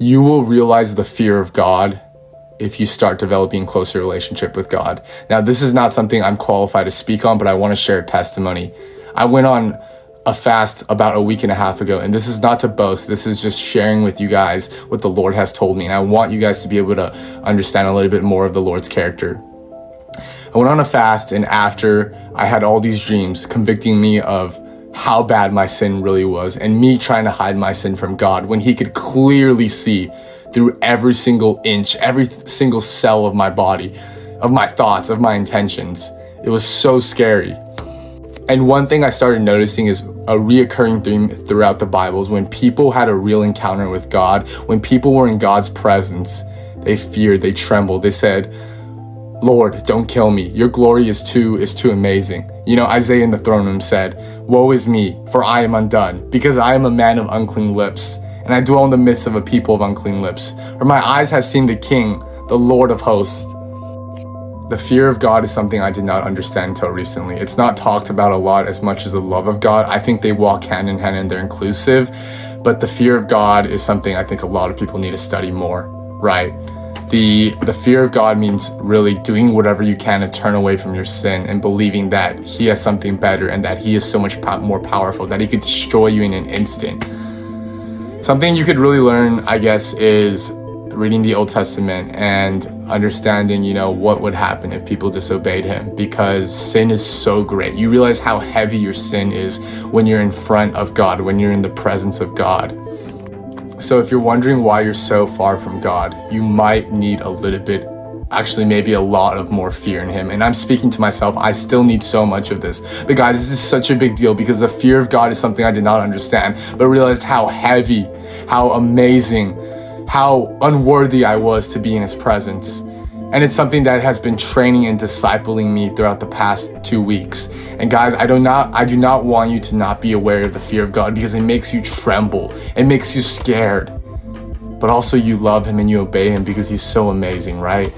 you will realize the fear of God if you start developing a closer relationship with God. Now, this is not something I'm qualified to speak on, but I want to share a testimony. I went on a fast about a week and a half ago, and this is not to boast. This is just sharing with you guys what the Lord has told me, and I want you guys to be able to understand a little bit more of the Lord's character. I went on a fast, and after I had all these dreams convicting me of how bad my sin really was, and me trying to hide my sin from God when he could clearly see through every single inch, every single cell of my body, of my thoughts, of my intentions. It was so scary. And one thing I started noticing is a reoccurring theme throughout the Bible is when people had a real encounter with God, when people were in God's presence, they feared, they trembled. They said, Lord, don't kill me. Your glory is too amazing. You know, Isaiah in the throne room said, woe is me, for I am undone, because I am a man of unclean lips, and I dwell in the midst of a people of unclean lips. For my eyes have seen the King, the Lord of hosts. The fear of God is something I did not understand until recently. It's not talked about a lot as much as the love of God. I think they walk hand in hand and they're inclusive, but the fear of God is something I think a lot of people need to study more, right? The fear of God means really doing whatever you can to turn away from your sin and believing that he has something better and that he is so much more powerful, that he could destroy you in an instant. Something you could really learn, I guess, is reading the Old Testament and understanding, you know, what would happen if people disobeyed him, because sin is so great. You realize how heavy your sin is when you're in front of God, when you're in the presence of God. So if you're wondering why you're so far from God, you might need a little bit, actually maybe a lot of more fear in him. And I'm speaking to myself, I still need so much of this. But guys, this is such a big deal because the fear of God is something I did not understand, but realized how heavy, how amazing, how unworthy I was to be in his presence. And it's something that has been training and discipling me throughout the past 2 weeks. And guys, I do not want you to not be aware of the fear of God, because it makes you tremble. It makes you scared. But also you love him and you obey him because he's so amazing, right?